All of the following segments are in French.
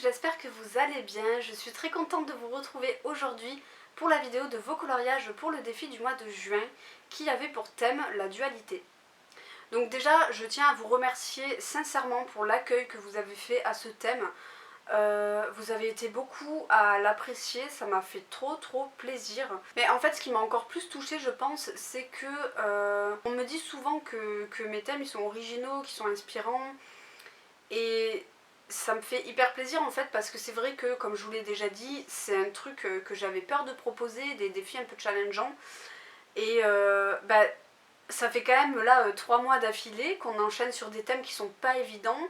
j'espère que vous allez bien. Je suis très contente de vous retrouver aujourd'hui pour la vidéo de vos coloriages pour le défi du mois de juin qui avait pour thème la dualité. Donc déjà, je tiens à vous remercier sincèrement pour l'accueil que vous avez fait à ce thème. Vous avez été beaucoup à l'apprécier, ça m'a fait trop plaisir. Mais en fait, ce qui m'a encore plus touchée, je pense, c'est que on me dit souvent que mes thèmes ils sont originaux, qu'ils sont inspirants. Et ça me fait hyper plaisir en fait parce que c'est vrai que, comme je vous l'ai déjà dit, c'est un truc que j'avais peur de proposer, des défis un peu challengeants. Et ça fait quand même là 3 mois d'affilée qu'on enchaîne sur des thèmes qui sont pas évidents,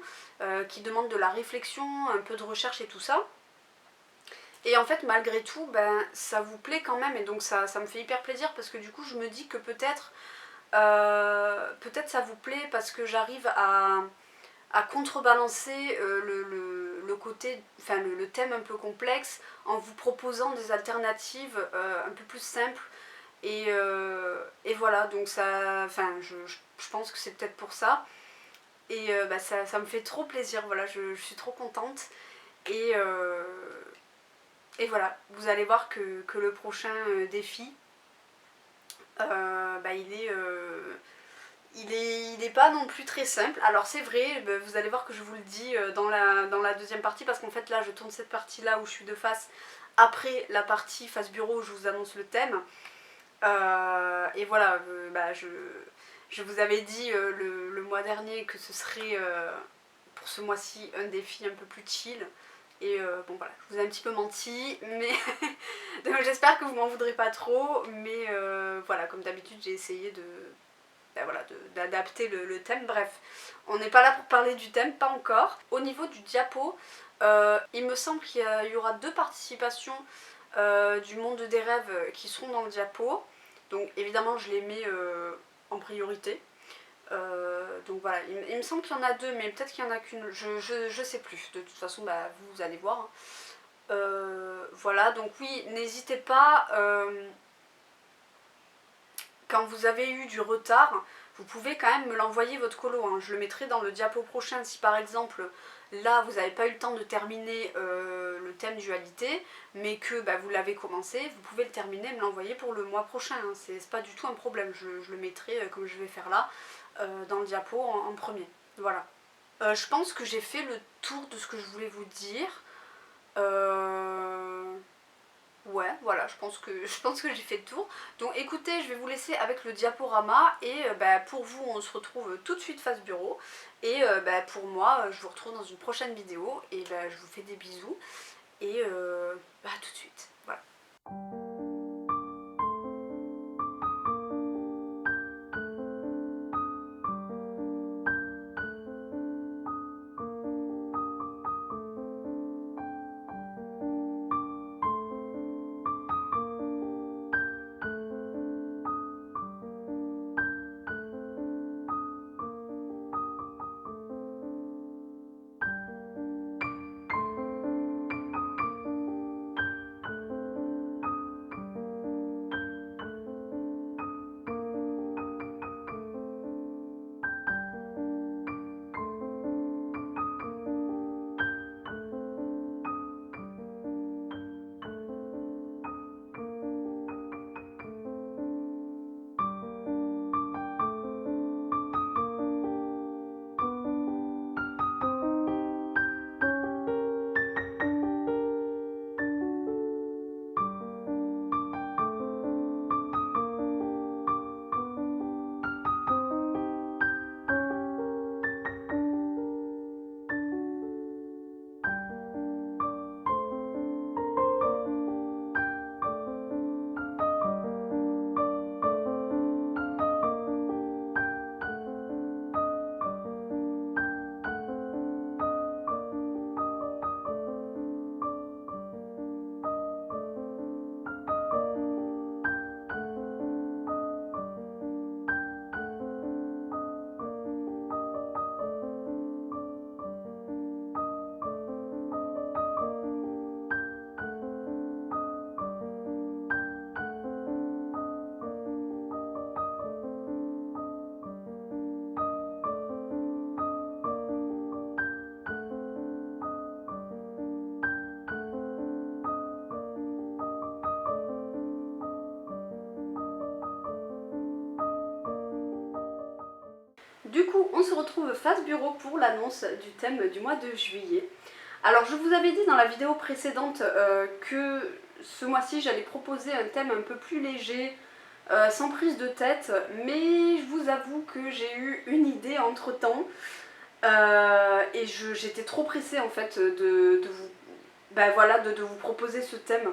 qui demandent de la réflexion, un peu de recherche et tout ça. Et en fait malgré tout, ça vous plaît quand même et donc ça me fait hyper plaisir parce que du coup je me dis que peut-être ça vous plaît parce que j'arrive à contrebalancer le côté, enfin le thème un peu complexe en vous proposant des alternatives un peu plus simples. Et voilà, donc ça, enfin je pense que c'est peut-être pour ça. Et ça me fait trop plaisir, voilà, je suis trop contente. Et voilà, vous allez voir que le prochain défi, il est pas non plus très simple. Alors c'est vrai, vous allez voir que je vous le dis dans la deuxième partie, parce qu'en fait là je tourne cette partie là où je suis de face après la partie face bureau où je vous annonce le thème. Et voilà, je vous avais dit le mois dernier que ce serait pour ce mois-ci un défi un peu plus chill. Et bon voilà, je vous ai un petit peu menti, mais j'espère que vous m'en voudrez pas trop. Mais voilà, comme d'habitude j'ai essayé d'adapter le thème. Bref, on n'est pas là pour parler du thème, pas encore. Au niveau du diapo, il me semble qu'il y aura 2 participations du monde des rêves qui seront dans le diapo. Donc évidemment je les mets en priorité. Donc voilà, il me semble qu'il y en a 2, mais peut-être qu'il y en a qu'une, je sais plus. De toute façon, vous allez voir. Voilà, donc oui, n'hésitez pas, quand vous avez eu du retard, vous pouvez quand même me l'envoyer votre colo, hein. Je le mettrai dans le diapo prochain si par exemple là vous n'avez pas eu le temps de terminer le thème dualité, mais que vous l'avez commencé, vous pouvez le terminer et me l'envoyer pour le mois prochain, hein. C'est pas du tout un problème, je le mettrai comme je vais faire là dans le diapo en premier. Voilà. Je pense que j'ai fait le tour de ce que je voulais vous dire. Ouais, voilà, je pense que j'ai fait le tour. Donc écoutez, je vais vous laisser avec le diaporama et pour vous, on se retrouve tout de suite face bureau. Et pour moi, je vous retrouve dans une prochaine vidéo et je vous fais des bisous et à tout de suite. Voilà. Du coup, on se retrouve face bureau pour l'annonce du thème du mois de juillet. Alors, je vous avais dit dans la vidéo précédente que ce mois-ci, j'allais proposer un thème un peu plus léger, sans prise de tête, mais je vous avoue que j'ai eu une idée entre-temps et j'étais trop pressée en fait de vous proposer ce thème.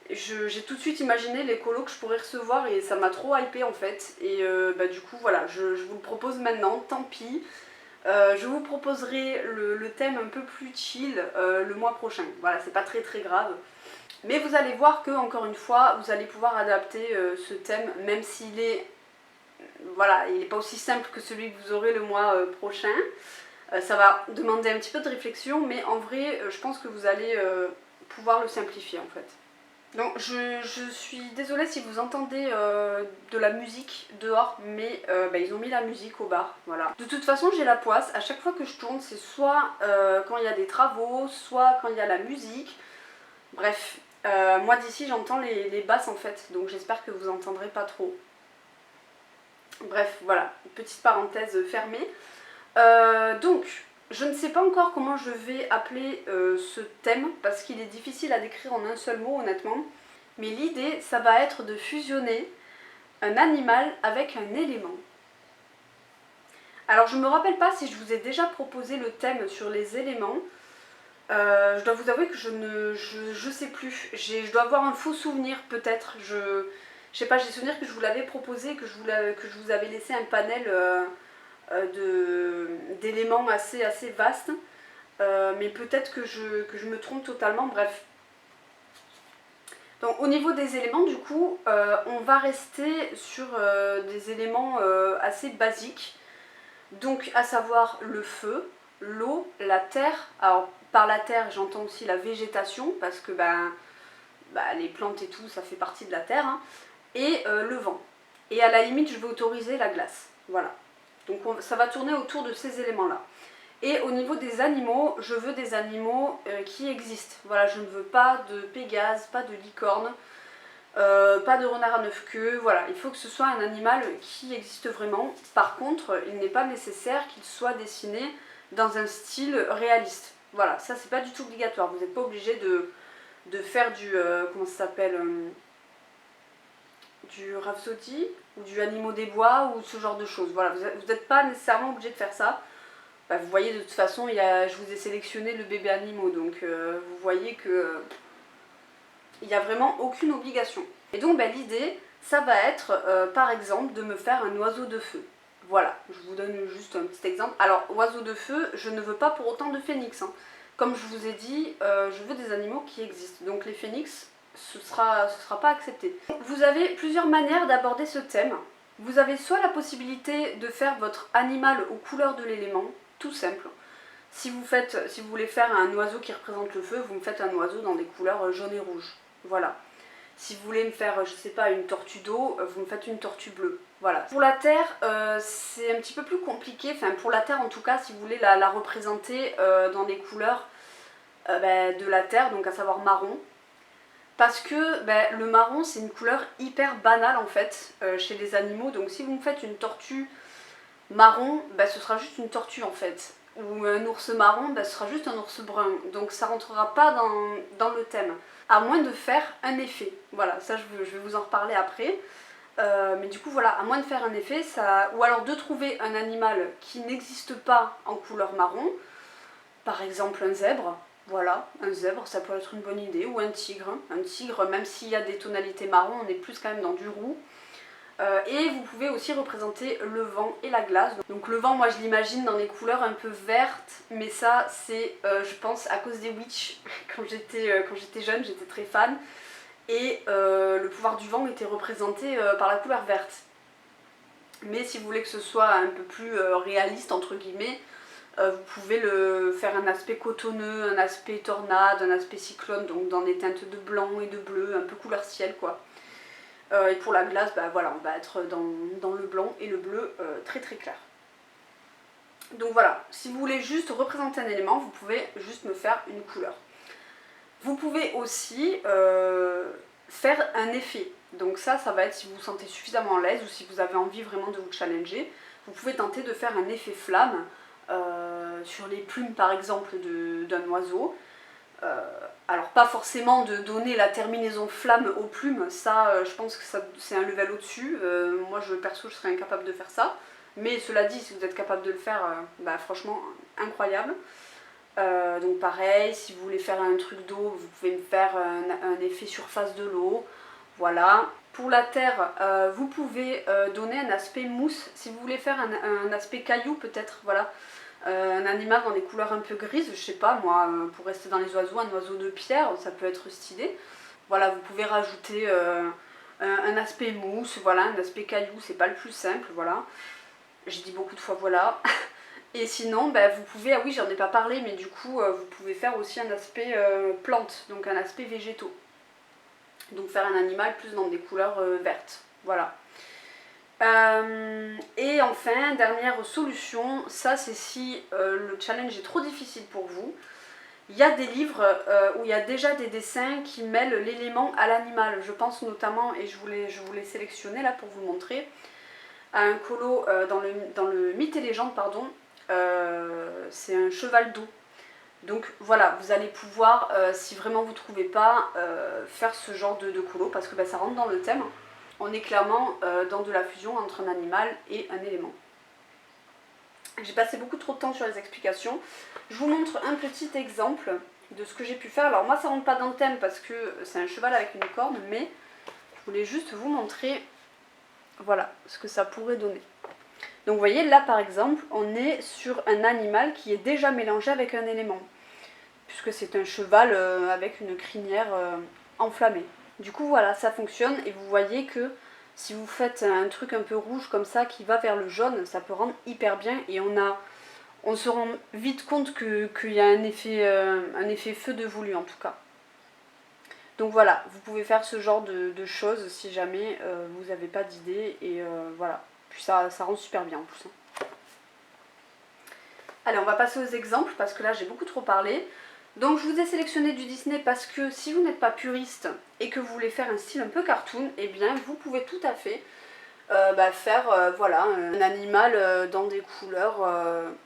J'ai tout de suite imaginé les colos que je pourrais recevoir et ça m'a trop hypé en fait. Et du coup voilà, je vous le propose maintenant, tant pis. Je vous proposerai le thème un peu plus chill le mois prochain. Voilà, c'est pas très grave. Mais vous allez voir que, encore une fois, vous allez pouvoir adapter ce thème, même s'il est... Voilà, il n'est pas aussi simple que celui que vous aurez le mois prochain. Ça va demander un petit peu de réflexion, mais en vrai, je pense que vous allez pouvoir le simplifier en fait. Donc je suis désolée si vous entendez de la musique dehors, mais ils ont mis la musique au bar, voilà. De toute façon j'ai la poisse, à chaque fois que je tourne, c'est soit quand il y a des travaux, soit quand il y a la musique. Bref, moi d'ici j'entends les basses en fait, donc j'espère que vous entendrez pas trop. Bref, voilà, petite parenthèse fermée. Donc, je ne sais pas encore comment je vais appeler ce thème, parce qu'il est difficile à décrire en un seul mot honnêtement. Mais l'idée, ça va être de fusionner un animal avec un élément. Alors je ne me rappelle pas si je vous ai déjà proposé le thème sur les éléments. Je dois vous avouer que je sais plus. Je dois avoir un faux souvenir peut-être. Je sais pas, j'ai souvenir que je vous l'avais proposé, que je vous avais laissé un panel d'éléments assez vastes. Mais peut-être que je me trompe totalement, bref. Donc au niveau des éléments du coup, on va rester sur des éléments assez basiques. Donc à savoir le feu, l'eau, la terre. Alors par la terre j'entends aussi la végétation parce que les plantes et tout ça fait partie de la terre. Hein, et le vent. Et à la limite je vais autoriser la glace. Voilà. Donc ça va tourner autour de ces éléments là. Et au niveau des animaux, je veux des animaux qui existent. Voilà, je ne veux pas de Pégase, pas de licorne, pas de renard à 9 queues. Voilà, il faut que ce soit un animal qui existe vraiment. Par contre, il n'est pas nécessaire qu'il soit dessiné dans un style réaliste. Voilà, ça c'est pas du tout obligatoire. Vous n'êtes pas obligé de faire du... comment ça s'appelle du Rhapsody ou du Animaux des Bois ou ce genre de choses. Voilà, vous n'êtes pas nécessairement obligé de faire ça. Vous voyez de toute façon, je vous ai sélectionné le bébé animaux, donc vous voyez que il n'y a vraiment aucune obligation. Et donc l'idée, ça va être par exemple de me faire un oiseau de feu. Voilà, je vous donne juste un petit exemple. Alors oiseau de feu, je ne veux pas pour autant de phénix. Hein. Comme je vous ai dit, je veux des animaux qui existent. Donc les phénix, ce sera pas accepté. Vous avez plusieurs manières d'aborder ce thème. Vous avez soit la possibilité de faire votre animal aux couleurs de l'élément, tout simple. Si vous voulez faire un oiseau qui représente le feu, vous me faites un oiseau dans des couleurs jaune et rouge. Voilà. Si vous voulez me faire, je sais pas, une tortue d'eau, vous me faites une tortue bleue. Voilà. Pour la terre, c'est un petit peu plus compliqué. Enfin, pour la terre en tout cas, si vous voulez la représenter dans les couleurs de la terre, donc à savoir marron. Parce que le marron, c'est une couleur hyper banale en fait chez les animaux. Donc si vous me faites une tortue marron, ce sera juste une tortue en fait. Ou un ours marron, ce sera juste un ours brun. Donc ça rentrera pas dans le thème. À moins de faire un effet. Voilà, ça je vais vous en reparler après. Mais du coup voilà, à moins de faire un effet, ou alors de trouver un animal qui n'existe pas en couleur marron. Par exemple un zèbre. Voilà, un zèbre, ça peut être une bonne idée. Ou un tigre. Un tigre, même s'il y a des tonalités marron, on est plus quand même dans du roux. Et vous pouvez aussi représenter le vent et la glace. Donc le vent, moi je l'imagine dans des couleurs un peu vertes, mais ça c'est, je pense, à cause des witch. Quand j'étais jeune, j'étais très fan. Et le pouvoir du vent était représenté par la couleur verte. Mais si vous voulez que ce soit un peu plus réaliste, entre guillemets, vous pouvez le faire un aspect cotonneux, un aspect tornade, un aspect cyclone, donc dans des teintes de blanc et de bleu, un peu couleur ciel quoi. Et pour la glace, voilà, on va être dans le blanc et le bleu très clair. Donc voilà, si vous voulez juste représenter un élément, vous pouvez juste me faire une couleur. Vous pouvez aussi faire un effet. Donc ça va être si vous vous sentez suffisamment à l'aise ou si vous avez envie vraiment de vous challenger. vous pouvez tenter de faire un effet flamme sur les plumes par exemple d'un oiseau. Alors pas forcément de donner la terminaison flamme aux plumes, ça je pense que c'est un level au-dessus, moi perso je serais incapable de faire ça, mais cela dit si vous êtes capable de le faire, bah, franchement incroyable. Donc pareil, si vous voulez faire un truc d'eau, vous pouvez me faire un effet surface de l'eau, voilà. Pour la terre, vous pouvez donner un aspect mousse, si vous voulez faire un aspect caillou peut-être, voilà. Un animal dans des couleurs un peu grises, je sais pas moi, pour rester dans les oiseaux, un oiseau de pierre, ça peut être stylé. Voilà, vous pouvez rajouter un aspect mousse, voilà, un aspect caillou, c'est pas le plus simple, voilà. J'ai dit beaucoup de fois voilà. Et sinon, bah, vous pouvez, ah oui j'en ai pas parlé, mais du coup vous pouvez faire aussi un aspect plante, donc un aspect végétaux. Donc faire un animal plus dans des couleurs vertes, voilà. Et enfin, dernière solution, ça c'est si le challenge est trop difficile pour vous. Il y a des livres où il y a déjà des dessins qui mêlent l'élément à l'animal. Je pense notamment, et je voulais sélectionner là pour vous montrer, à un colo dans le Mythes et légendes, pardon, c'est un cheval d'eau. Donc voilà, vous allez pouvoir, si vraiment vous ne trouvez pas, faire ce genre de colo, parce que bah, ça rentre dans le thème. On est clairement dans de la fusion entre un animal et un élément. J'ai passé beaucoup trop de temps sur les explications. Je vous montre un petit exemple de ce que j'ai pu faire. Alors moi ça rentre pas dans le thème parce que c'est un cheval avec une corne, mais je voulais juste vous montrer voilà ce que ça pourrait donner. Donc vous voyez là par exemple on est sur un animal qui est déjà mélangé avec un élément, puisque c'est un cheval avec une crinière enflammée. Du coup voilà, ça fonctionne et vous voyez que si vous faites un truc un peu rouge comme ça qui va vers le jaune, ça peut rendre hyper bien et on se rend vite compte qu'il y a un effet feu de voulu en tout cas. Donc voilà, vous pouvez faire ce genre de choses si jamais vous n'avez pas d'idée et voilà. Puis ça rend super bien en plus. Hein. Allez, on va passer aux exemples parce que là j'ai beaucoup trop parlé. Donc je vous ai sélectionné du Disney parce que si vous n'êtes pas puriste et que vous voulez faire un style un peu cartoon, eh bien vous pouvez tout à fait faire voilà, un animal dans des couleurs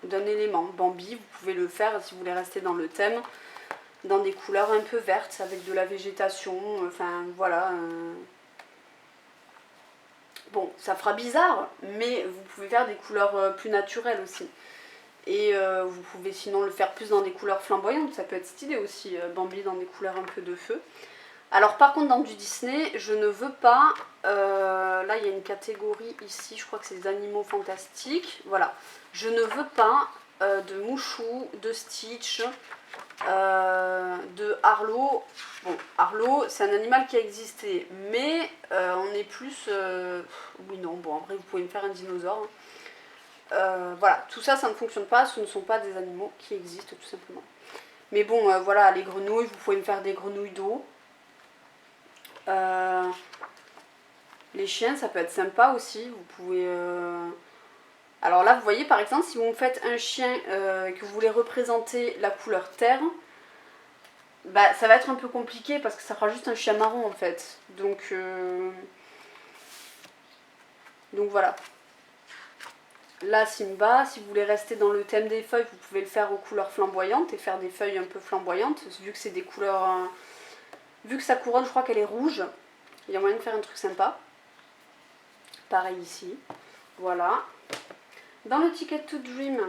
d'un élément. Bambi, vous pouvez le faire si vous voulez rester dans le thème, dans des couleurs un peu vertes avec de la végétation, enfin voilà. Bon, ça fera bizarre, mais vous pouvez faire des couleurs plus naturelles aussi. Et vous pouvez sinon le faire plus dans des couleurs flamboyantes, ça peut être stylé aussi, Bambi dans des couleurs un peu de feu. Alors par contre dans du Disney, je ne veux pas, là il y a une catégorie ici, je crois que c'est des animaux fantastiques, voilà. Je ne veux pas de Mouchou, de Stitch, de Arlo. Bon, Arlo c'est un animal qui a existé, mais on est plus... oui non, bon après vous pouvez me faire un dinosaure. Hein. Voilà, tout ça, ça ne fonctionne pas, ce ne sont pas des animaux qui existent tout simplement. Mais bon, voilà, les grenouilles, vous pouvez me faire des grenouilles d'eau. Les chiens, ça peut être sympa aussi, vous pouvez... Alors là, vous voyez, par exemple, si vous me faites un chien que vous voulez représenter la couleur terre, bah, ça va être un peu compliqué parce que ça fera juste un chien marron en fait. Donc voilà. Là, Simba, si vous voulez rester dans le thème des feuilles, vous pouvez le faire aux couleurs flamboyantes et faire des feuilles un peu flamboyantes, vu que c'est des couleurs... vu que sa couronne, je crois qu'elle est rouge, il y a moyen de faire un truc sympa. Pareil ici, voilà. Dans le Ticket to Dream,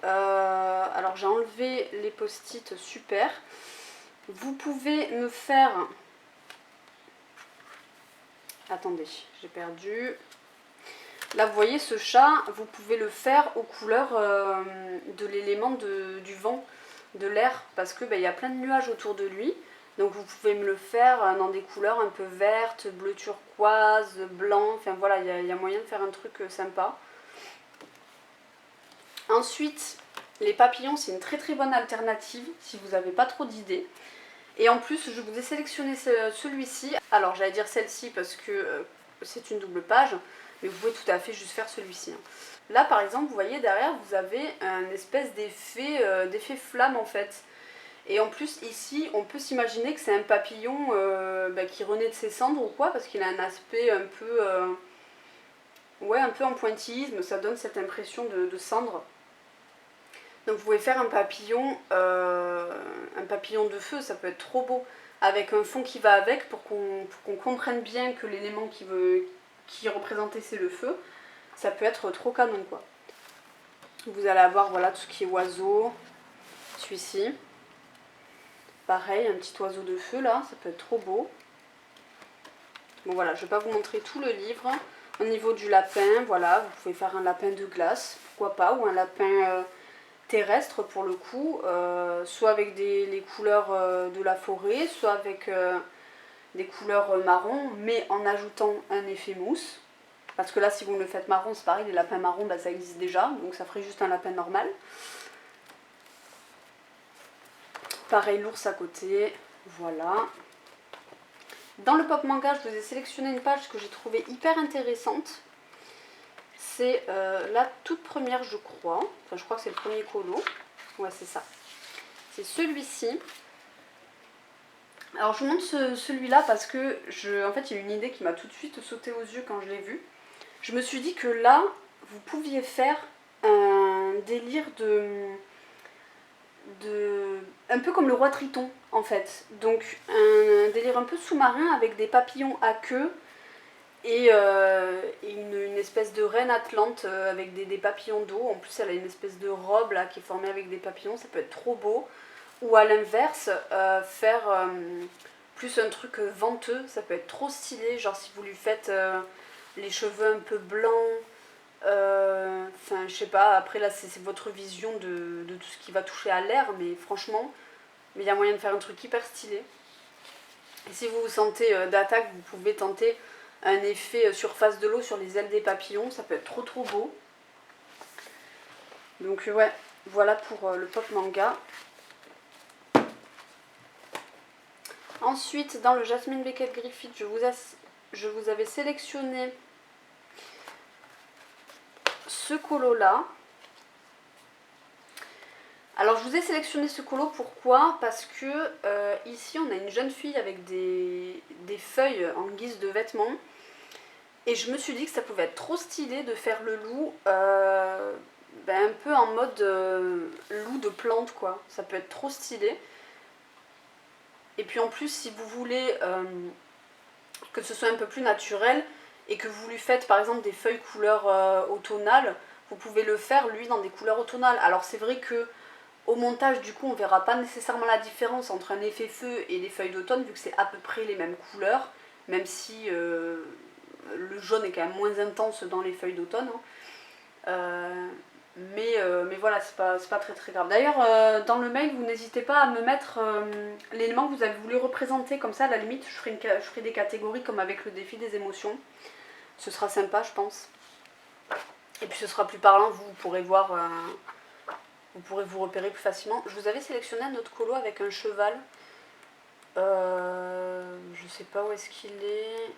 alors j'ai enlevé les post-it, super. Vous pouvez me faire... Attendez, j'ai perdu... Là vous voyez ce chat, vous pouvez le faire aux couleurs de l'élément du vent, de l'air, parce que y a plein de nuages autour de lui. Donc vous pouvez me le faire dans des couleurs un peu vertes, bleu turquoise, blanc, enfin voilà, il y a moyen de faire un truc sympa. Ensuite, les papillons c'est une très très bonne alternative si vous n'avez pas trop d'idées. Et en plus je vous ai sélectionné celui-ci, alors j'allais dire celle-ci parce que c'est une double page. Mais vous pouvez tout à fait juste faire celui-ci. Là par exemple vous voyez derrière vous avez un espèce d'effet flamme en fait. Et en plus ici on peut s'imaginer que c'est un papillon qui renaît de ses cendres ou quoi, parce qu'il a un aspect un peu... ouais, un peu en pointillisme, ça donne cette impression de cendre. Donc vous pouvez faire un papillon de feu, ça peut être trop beau, avec un fond qui va avec pour qu'on comprenne bien que l'élément qui est représenté c'est le feu. Ça peut être trop canon quoi. Vous allez avoir voilà tout ce qui est oiseau, celui-ci. Pareil, un petit oiseau de feu là, ça peut être trop beau. Bon voilà, je ne vais pas vous montrer tout le livre. Au niveau du lapin, voilà, vous pouvez faire un lapin de glace, pourquoi pas, ou un lapin terrestre pour le coup, soit avec les couleurs de la forêt, soit avec des couleurs marron, mais en ajoutant un effet mousse. Parce que là, si vous me le faites marron, c'est pareil, les lapins marrons, bah, ça existe déjà, donc ça ferait juste un lapin normal. Pareil, l'ours à côté, voilà. Dans le pop manga, je vous ai sélectionné une page que j'ai trouvée hyper intéressante. C'est la toute première, je crois. Enfin, je crois que c'est le premier colo. Ouais, c'est ça. C'est celui-ci. Alors, je vous montre celui-là parce que, en fait, il y a une idée qui m'a tout de suite sauté aux yeux quand je l'ai vu. Je me suis dit que là, vous pouviez faire un délire un peu comme le roi Triton, en fait. Donc, un délire un peu sous-marin avec des papillons à queue et une espèce de reine atlante avec des papillons d'eau. En plus, elle a une espèce de robe là qui est formée avec des papillons, ça peut être trop beau. Ou à l'inverse, faire plus un truc venteux, ça peut être trop stylé. Genre si vous lui faites les cheveux un peu blancs, enfin je sais pas, après là c'est votre vision de tout ce qui va toucher à l'air, mais franchement, il y a moyen de faire un truc hyper stylé. Et si vous vous sentez d'attaque, vous pouvez tenter un effet surface de l'eau sur les ailes des papillons, ça peut être trop beau. Donc ouais, voilà pour le pop manga. Ensuite, dans le Jasmine Beckett Griffith, je vous avais sélectionné ce colo là. Alors je vous ai sélectionné ce colo, pourquoi? Parce que ici on a une jeune fille avec des feuilles en guise de vêtements. Et je me suis dit que ça pouvait être trop stylé de faire le loup un peu en mode loup de plante quoi. Ça peut être trop stylé. Et puis en plus si vous voulez que ce soit un peu plus naturel et que vous lui faites par exemple des feuilles couleur automnale, vous pouvez le faire lui dans des couleurs automnales. Alors c'est vrai que au montage du coup on verra pas nécessairement la différence entre un effet feu et les feuilles d'automne vu que c'est à peu près les mêmes couleurs, même si le jaune est quand même moins intense dans les feuilles d'automne. Mais voilà, c'est pas très grave. D'ailleurs, dans le mail, vous n'hésitez pas à me mettre l'élément que vous avez voulu représenter. Comme ça, à la limite, je ferai des catégories comme avec le défi des émotions. Ce sera sympa, je pense. Et puis ce sera plus parlant, vous pourrez voir, vous pourrez vous repérer plus facilement. Je vous avais sélectionné un autre colo avec un cheval. Je sais pas où est-ce qu'il est.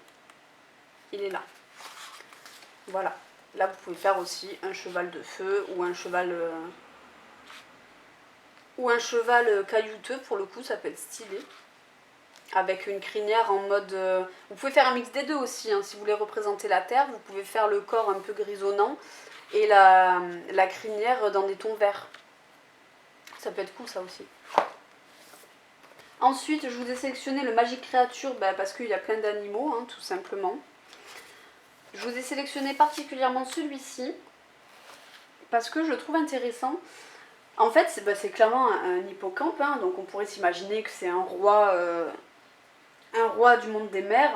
Il est là. Voilà. Là, vous pouvez faire aussi un cheval de feu ou un cheval caillouteux. Pour le coup, ça peut être stylé. Avec une crinière en mode... Vous pouvez faire un mix des deux aussi. Hein. Si vous voulez représenter la terre, vous pouvez faire le corps un peu grisonnant et la crinière dans des tons verts. Ça peut être cool, ça aussi. Ensuite, je vous ai sélectionné le Magic Creature parce qu'il y a plein d'animaux, hein, tout simplement. Je vous ai sélectionné particulièrement celui-ci parce que je le trouve intéressant. En fait, c'est clairement un hippocampe, hein, donc on pourrait s'imaginer que c'est un roi du monde des mers.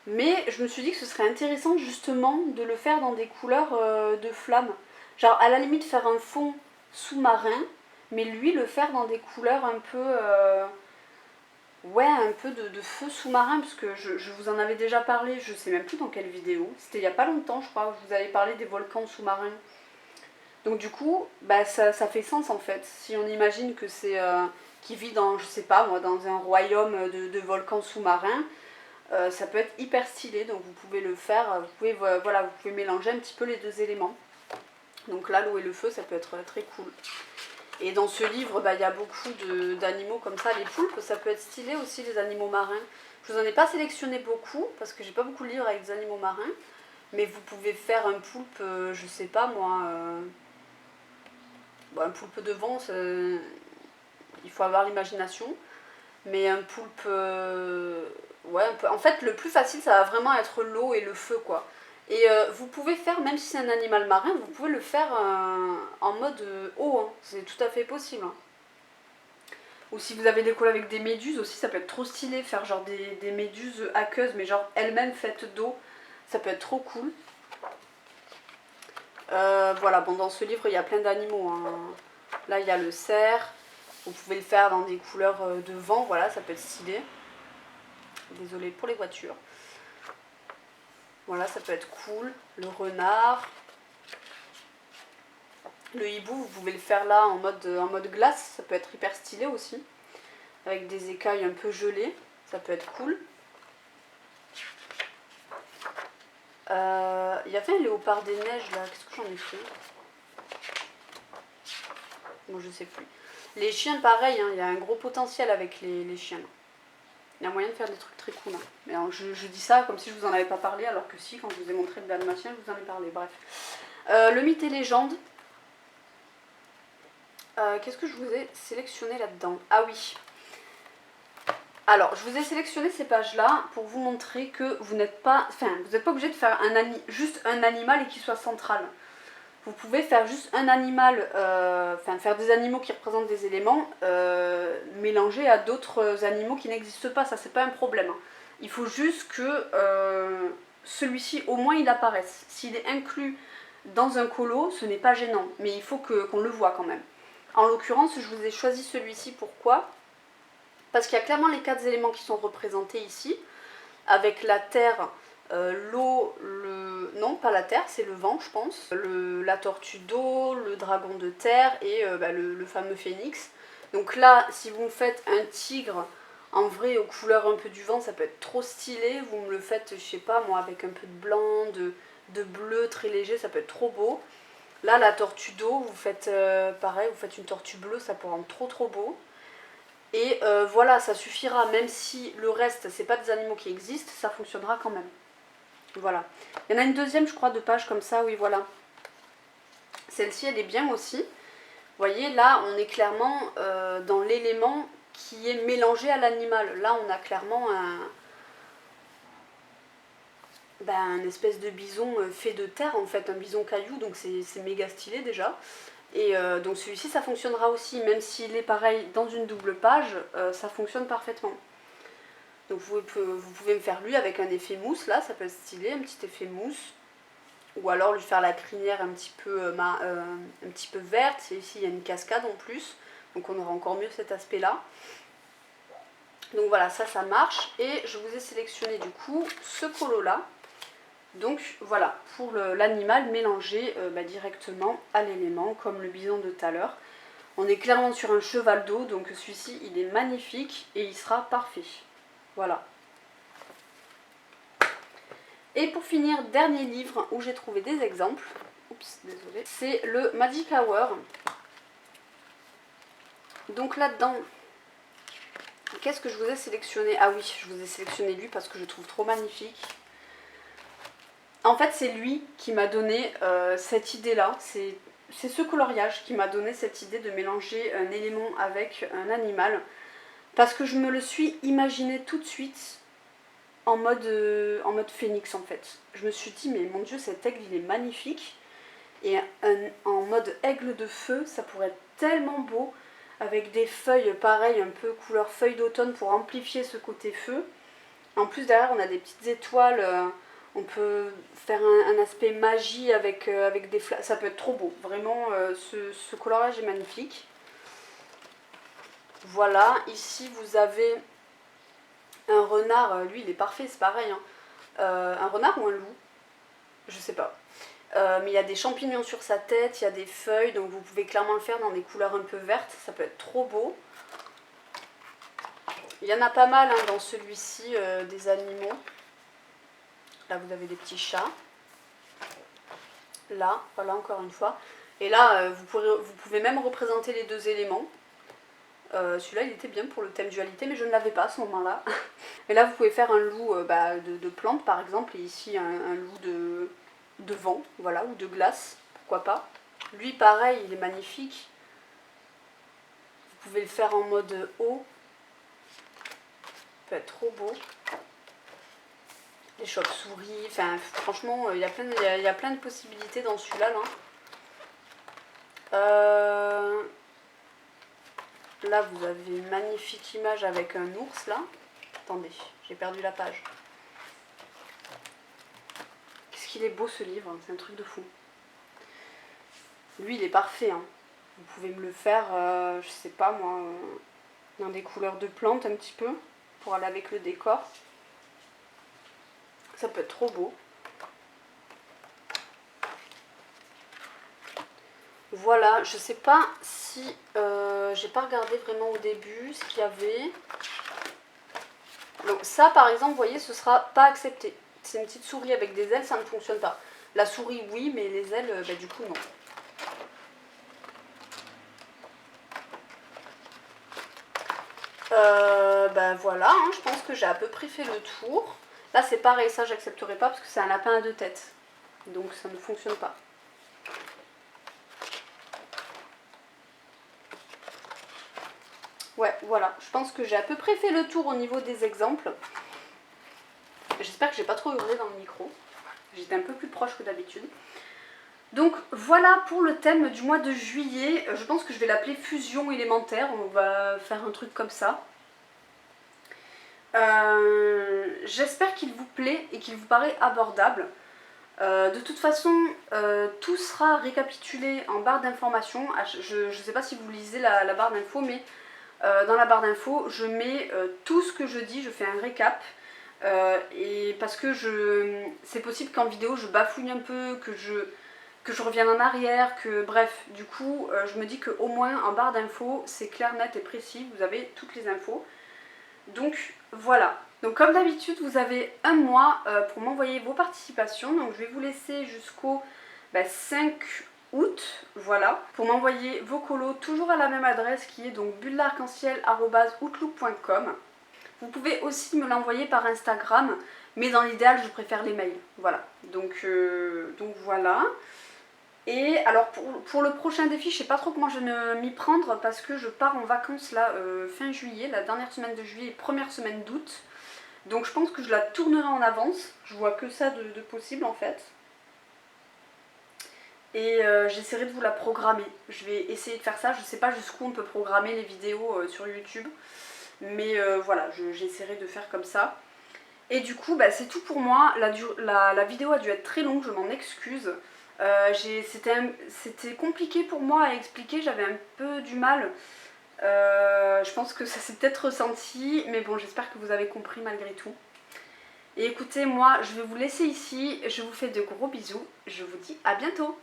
Mais je me suis dit que ce serait intéressant justement de le faire dans des couleurs de flammes. Genre à la limite faire un fond sous-marin, mais lui le faire dans des couleurs un peu... un peu de feu sous-marin, parce que je vous en avais déjà parlé, je sais même plus dans quelle vidéo. C'était il y a pas longtemps, je crois, je vous avais parlé des volcans sous-marins. Donc du coup, ça fait sens en fait. Si on imagine que c'est qui vit dans, je sais pas moi, dans un royaume de volcans sous-marins, ça peut être hyper stylé. Donc vous pouvez le faire, vous pouvez mélanger un petit peu les deux éléments. Donc là, l'eau et le feu, ça peut être très cool. Et dans ce livre, il y a beaucoup d'animaux comme ça, les poulpes, ça peut être stylé aussi, les animaux marins. Je vous en ai pas sélectionné beaucoup, parce que j'ai pas beaucoup de livres avec des animaux marins. Mais vous pouvez faire un poulpe, je sais pas moi, bon, un poulpe de vent, il faut avoir l'imagination. Mais un poulpe, ouais, en fait le plus facile ça va vraiment être l'eau et le feu quoi. Et vous pouvez faire, même si c'est un animal marin, vous pouvez le faire en mode eau, hein. C'est tout à fait possible. Hein. Ou si vous avez décollé avec des méduses aussi, ça peut être trop stylé, faire genre des méduses aqueuses, mais genre elles-mêmes faites d'eau, ça peut être trop cool. Voilà, bon dans ce livre il y a plein d'animaux. Hein. Là il y a le cerf, vous pouvez le faire dans des couleurs de vent, voilà, ça peut être stylé. Désolée pour les voitures. Voilà, ça peut être cool. Le renard. Le hibou, vous pouvez le faire là en mode glace, ça peut être hyper stylé aussi. Avec des écailles un peu gelées, ça peut être cool. Il y avait un léopard des neiges là, qu'est-ce que j'en ai fait? Bon, je sais plus. Les chiens, pareil, hein, il y a un gros potentiel avec les chiens. Il y a moyen de faire des trucs très cool. Hein. Mais alors, je dis ça comme si je vous en avais pas parlé, alors que si, quand je vous ai montré le dalmatien, je vous en ai parlé. Bref. Le mythe et légende. Qu'est-ce que je vous ai sélectionné là-dedans? Ah oui. Alors, je vous ai sélectionné ces pages-là pour vous montrer que vous n'êtes pas... Enfin, vous n'êtes pas obligé de faire juste un animal et qu'il soit central. Vous pouvez faire juste un animal, enfin faire des animaux qui représentent des éléments mélangés à d'autres animaux qui n'existent pas, ça c'est pas un problème. Hein. Il faut juste que celui-ci au moins il apparaisse. S'il est inclus dans un colo, ce n'est pas gênant, mais il faut qu'on le voit quand même. En l'occurrence, je vous ai choisi celui-ci, pourquoi? Parce qu'il y a clairement les 4 éléments qui sont représentés ici, avec la terre, l'eau, non pas la terre, c'est le vent je pense, la tortue d'eau, le dragon de terre et le fameux phénix. Donc là, si vous me faites un tigre en vrai aux couleurs un peu du vent, ça peut être trop stylé. Vous me le faites, je sais pas moi, avec un peu de blanc, de bleu très léger, ça peut être trop beau. Là, la tortue d'eau, vous faites pareil, vous faites une tortue bleue, ça peut rendre trop beau. Et voilà, ça suffira, même si le reste, c'est pas des animaux qui existent, ça fonctionnera quand même. Voilà. Il y en a une deuxième, je crois, de page comme ça, oui, voilà. Celle-ci, elle est bien aussi. Vous voyez, là, on est clairement dans l'élément qui est mélangé à l'animal. Là, on a clairement un espèce de bison fait de terre, en fait, un bison caillou, donc c'est méga stylé déjà. Et donc celui-ci, ça fonctionnera aussi, même s'il est pareil dans une double page, ça fonctionne parfaitement. Donc vous pouvez me faire lui avec un effet mousse, là, ça peut être stylé, un petit effet mousse. Ou alors lui faire la crinière un petit peu verte, et ici il y a une cascade en plus, donc on aura encore mieux cet aspect-là. Donc voilà, ça marche, et je vous ai sélectionné du coup ce colo-là. Donc voilà, pour l'animal mélangé directement à l'élément, comme le bison de tout à l'heure. On est clairement sur un cheval d'eau, donc celui-ci il est magnifique et il sera parfait. Voilà. Et pour finir, dernier livre où j'ai trouvé des exemples, oups, désolé, c'est le Magic Hour. Donc là-dedans, qu'est-ce que je vous ai sélectionné? Ah oui, je vous ai sélectionné lui parce que je le trouve trop magnifique. En fait, c'est lui qui m'a donné cette idée-là. C'est ce coloriage qui m'a donné cette idée de mélanger un élément avec un animal. Parce que je me le suis imaginé tout de suite en mode phénix en fait. Je me suis dit, mais mon dieu, cet aigle il est magnifique. Et en mode aigle de feu, ça pourrait être tellement beau. Avec des feuilles pareil, un peu couleur feuille d'automne pour amplifier ce côté feu. En plus derrière on a des petites étoiles, on peut faire un aspect magie avec des flammes, ça peut être trop beau, vraiment ce coloriage est magnifique. Voilà, ici vous avez un renard, lui il est parfait, c'est pareil, hein. Un renard ou un loup, je sais pas. Mais il y a des champignons sur sa tête, il y a des feuilles, donc vous pouvez clairement le faire dans des couleurs un peu vertes, ça peut être trop beau. Il y en a pas mal hein, dans celui-ci des animaux. Là vous avez des petits chats. Là, voilà encore une fois. Et là vous pouvez même représenter les deux éléments. Celui-là il était bien pour le thème dualité, mais je ne l'avais pas à ce moment-là. Et là vous pouvez faire un loup de plantes par exemple, et ici un loup de vent, voilà, ou de glace, pourquoi pas. Lui pareil, il est magnifique. Vous pouvez le faire en mode haut. Ça peut être trop beau. Les chauves-souris, enfin franchement il y a plein de possibilités dans celui-là. Là vous avez une magnifique image avec un ours là. Attendez, j'ai perdu la page. Qu'est-ce qu'il est beau ce livre, c'est un truc de fou. Lui il est parfait, hein. Vous pouvez me le faire, je sais pas moi, dans des couleurs de plantes un petit peu, pour aller avec le décor. Ça peut être trop beau. Voilà, je sais pas si j'ai pas regardé vraiment au début ce qu'il y avait. Donc ça par exemple, vous voyez, ce sera pas accepté. C'est une petite souris avec des ailes, ça ne fonctionne pas. La souris oui, mais les ailes, du coup non. Voilà, hein, je pense que j'ai à peu près fait le tour. Là c'est pareil, ça j'accepterai pas parce que c'est un lapin à 2 têtes. Donc ça ne fonctionne pas. Ouais, voilà, je pense que j'ai à peu près fait le tour au niveau des exemples. J'espère que j'ai pas trop hurlé dans le micro. J'étais un peu plus proche que d'habitude. Donc voilà pour le thème du mois de juillet. Je pense que je vais l'appeler fusion élémentaire. On va faire un truc comme ça. J'espère qu'il vous plaît et qu'il vous paraît abordable. De toute façon, tout sera récapitulé en barre d'informations. Je ne sais pas si vous lisez la barre d'infos, mais dans la barre d'infos, je mets tout ce que je dis, je fais un récap. Et parce que c'est possible qu'en vidéo je bafouille un peu, que je revienne en arrière, que bref, du coup je me dis qu'au moins en barre d'infos c'est clair, net et précis, vous avez toutes les infos. Donc voilà, donc comme d'habitude vous avez un mois pour m'envoyer vos participations, donc je vais vous laisser jusqu'au 5 août, voilà, pour m'envoyer vos colos toujours à la même adresse qui est donc bulledarc-en-ciel@outlook.com. Vous pouvez aussi me l'envoyer par Instagram, mais dans l'idéal je préfère les mails, voilà, donc voilà. Et alors pour le prochain défi, je sais pas trop comment je vais m'y prendre parce que je pars en vacances là fin juillet, la dernière semaine de juillet et première semaine d'août. Donc je pense que je la tournerai en avance, je vois que ça de possible en fait. Et j'essaierai de vous la programmer, je vais essayer de faire ça, je sais pas jusqu'où on peut programmer les vidéos sur YouTube. Mais voilà, j'essaierai de faire comme ça. Et du coup, c'est tout pour moi. La vidéo a dû être très longue, je m'en excuse. C'était compliqué pour moi à expliquer, j'avais un peu du mal. Je pense que ça s'est peut-être ressenti, mais bon, j'espère que vous avez compris malgré tout. Et écoutez, moi, je vais vous laisser ici. Je vous fais de gros bisous. Je vous dis à bientôt.